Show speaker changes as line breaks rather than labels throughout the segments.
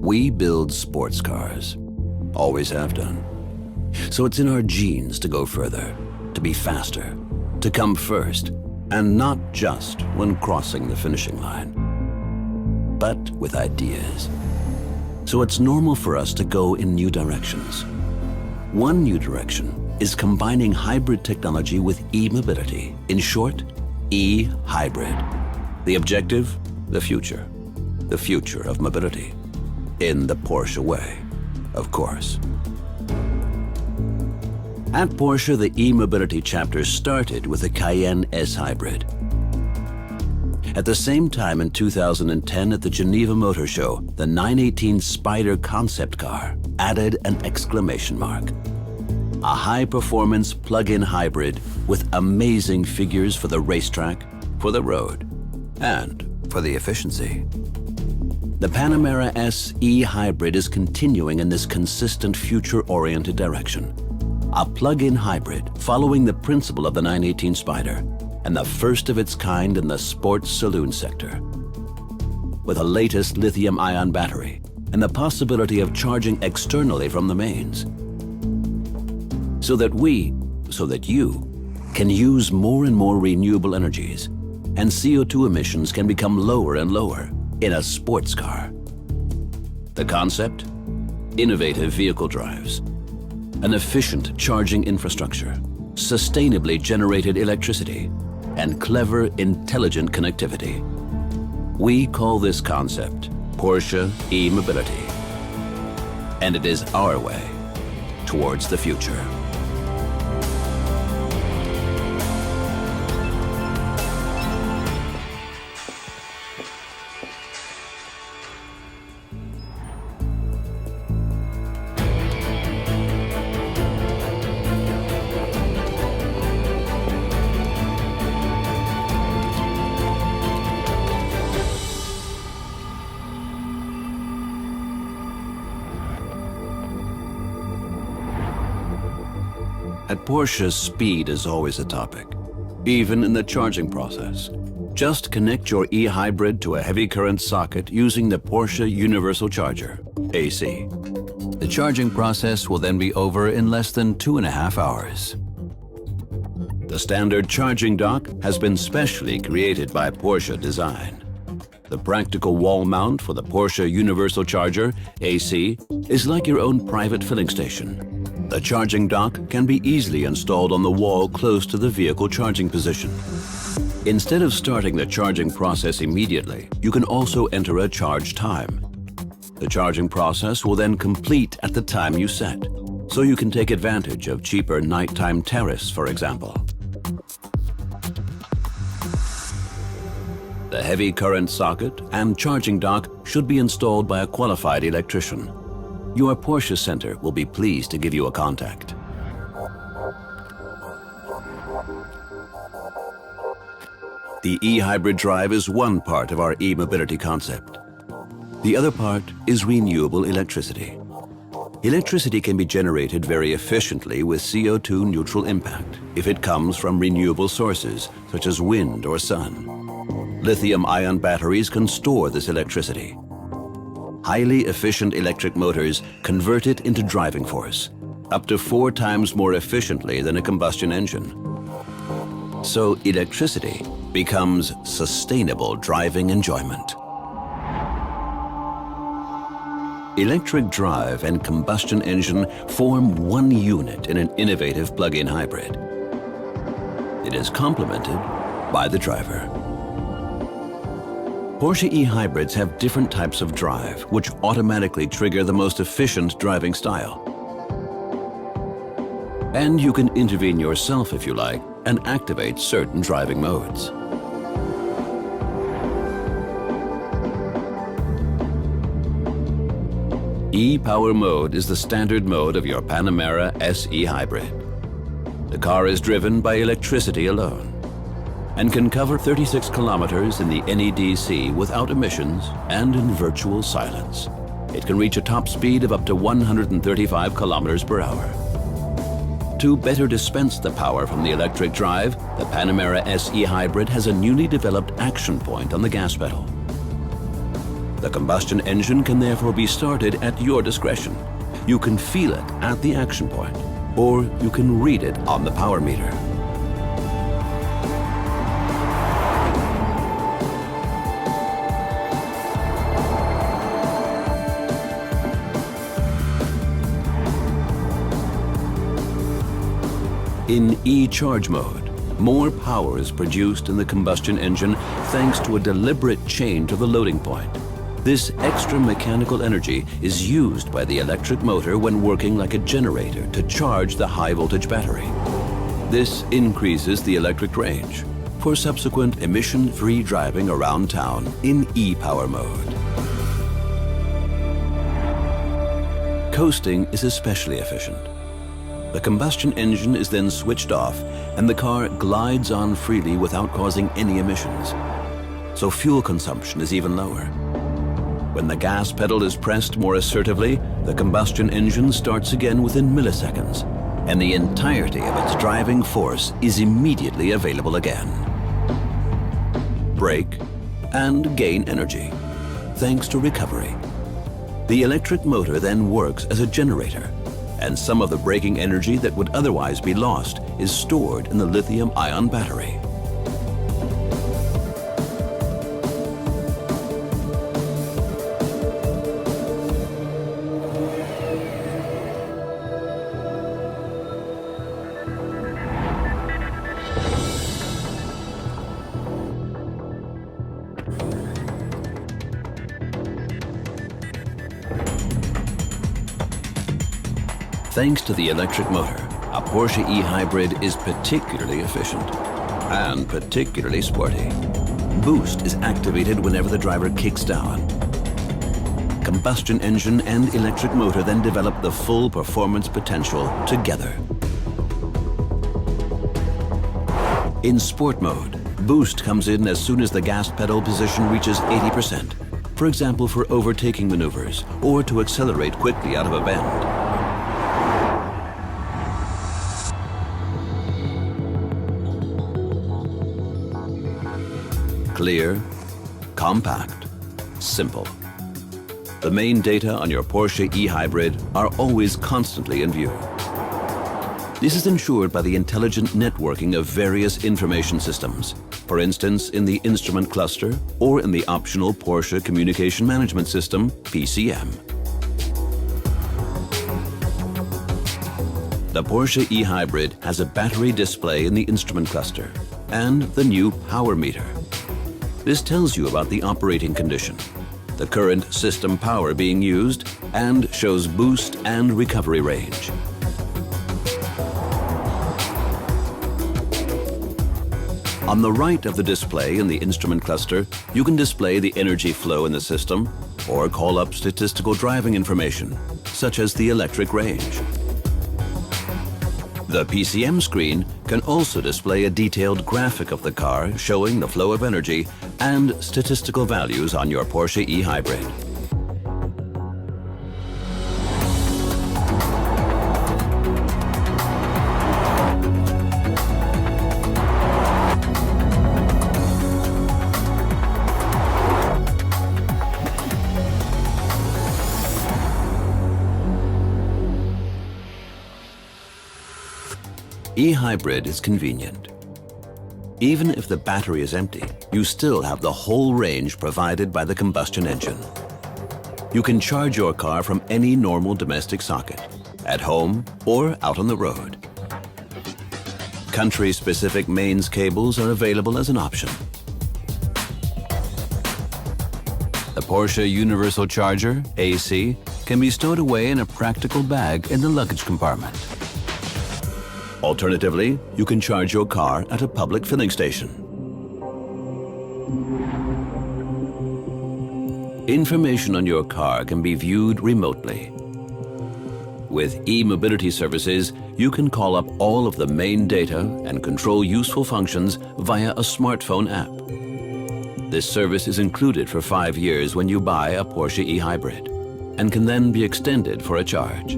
We build sports cars. Always have done. So it's in our genes to go further, to be faster, to come first, and not just when crossing the finishing line, but with ideas. So it's normal for us to go in new directions. One new direction is combining hybrid technology with e-mobility. In short, e-hybrid. The objective? The future. The future of mobility. In the Porsche way, of course. At Porsche, the e-mobility chapter started with the Cayenne S Hybrid. At the same time in 2010 at the Geneva Motor Show, the 918 Spider concept car added an exclamation mark. A high-performance plug-in hybrid with amazing figures for the racetrack, for the road, and for the efficiency. The Panamera S e-hybrid is continuing in this consistent future-oriented direction. A plug-in hybrid following the principle of the 918 Spider, and the first of its kind in the sports saloon sector. With the latest lithium-ion battery and the possibility of charging externally from the mains. So that you can use more and more renewable energies, and CO2 emissions can become lower and lower in a sports car. The concept? Innovative vehicle drives, an efficient charging infrastructure, sustainably generated electricity, and clever, intelligent connectivity. We call this concept Porsche e-mobility. And it is our way towards the future. At Porsche, speed is always a topic, even in the charging process. Just connect your e-hybrid to a heavy current socket using the Porsche Universal Charger, AC. The charging process will then be over in less than 2.5 hours. The standard charging dock has been specially created by Porsche Design. The practical wall mount for the Porsche Universal Charger, AC, is like your own private filling station. The charging dock can be easily installed on the wall close to the vehicle charging position. Instead of starting the charging process immediately, you can also enter a charge time. The charging process will then complete at the time you set, so you can take advantage of cheaper nighttime tariffs, for example. The heavy current socket and charging dock should be installed by a qualified electrician. Your Porsche Center will be pleased to give you a contact. The e-hybrid drive is one part of our e-mobility concept. The other part is renewable electricity. Electricity can be generated very efficiently with CO2 neutral impact if it comes from renewable sources such as wind or sun. Lithium-ion batteries can store this electricity. Highly efficient electric motors convert it into driving force, up to 4 times more efficiently than a combustion engine. So electricity becomes sustainable driving enjoyment. Electric drive and combustion engine form one unit in an innovative plug-in hybrid. It is complemented by the driver. Porsche e-hybrids have different types of drive, which automatically trigger the most efficient driving style. And you can intervene yourself if you like, and activate certain driving modes. E-Power mode is the standard mode of your Panamera S e-hybrid. The car is driven by electricity alone and can cover 36 kilometers in the NEDC without emissions and in virtual silence. It can reach a top speed of up to 135 kilometers per hour. To better dispense the power from the electric drive, the Panamera S e-hybrid has a newly developed action point on the gas pedal. The combustion engine can therefore be started at your discretion. You can feel it at the action point, or you can read it on the power meter. In e-charge mode, more power is produced in the combustion engine thanks to a deliberate change of the loading point. This extra mechanical energy is used by the electric motor when working like a generator to charge the high-voltage battery. This increases the electric range for subsequent emission-free driving around town in e-power mode. Coasting is especially efficient. The combustion engine is then switched off and the car glides on freely without causing any emissions. So fuel consumption is even lower. When the gas pedal is pressed more assertively, the combustion engine starts again within milliseconds, and the entirety of its driving force is immediately available again. Brake and gain energy, thanks to recovery. The electric motor then works as a generator, and some of the braking energy that would otherwise be lost is stored in the lithium-ion battery. Thanks to the electric motor, a Porsche e-hybrid is particularly efficient and particularly sporty. Boost is activated whenever the driver kicks down. Combustion engine and electric motor then develop the full performance potential together. In sport mode, boost comes in as soon as the gas pedal position reaches 80%, for example for overtaking maneuvers or to accelerate quickly out of a bend. Clear, compact, simple. The main data on your Porsche e-hybrid are always constantly in view. This is ensured by the intelligent networking of various information systems, for instance in the instrument cluster or in the optional Porsche Communication Management System, PCM. The Porsche e-hybrid has a battery display in the instrument cluster and the new power meter. This tells you about the operating condition, the current system power being used, and shows boost and recovery range. On the right of the display in the instrument cluster, you can display the energy flow in the system or call up statistical driving information, such as the electric range. The PCM screen can also display a detailed graphic of the car showing the flow of energy and statistical values on your Porsche e-hybrid. E-hybrid is convenient. Even if the battery is empty, you still have the whole range provided by the combustion engine. You can charge your car from any normal domestic socket, at home or out on the road. Country-specific mains cables are available as an option. The Porsche Universal Charger, AC, can be stowed away in a practical bag in the luggage compartment. Alternatively, you can charge your car at a public filling station. Information on your car can be viewed remotely. With e-mobility services, you can call up all of the main data and control useful functions via a smartphone app. This service is included for 5 years when you buy a Porsche e-hybrid and can then be extended for a charge.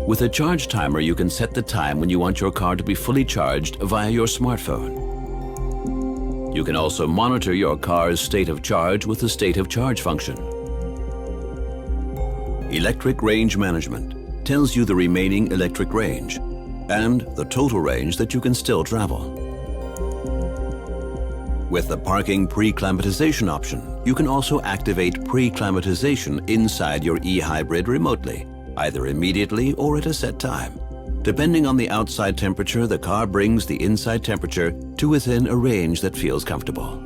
With a charge timer, you can set the time when you want your car to be fully charged via your smartphone. You can also monitor your car's state of charge with the state of charge function. Electric range management tells you the remaining electric range and the total range that you can still travel. With the parking pre-climatization option, you can also activate pre-climatization inside your e-hybrid remotely, either immediately or at a set time. Depending on the outside temperature, the car brings the inside temperature to within a range that feels comfortable.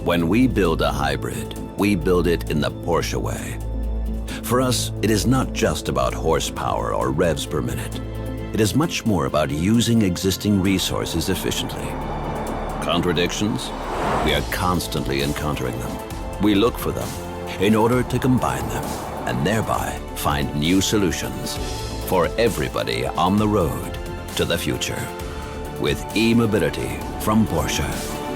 When we build a hybrid, we build it in the Porsche way. For us, it is not just about horsepower or revs per minute. It is much more about using existing resources efficiently. Contradictions? We are constantly encountering them. We look for them in order to combine them and thereby find new solutions for everybody on the road to the future. With e-mobility from Porsche.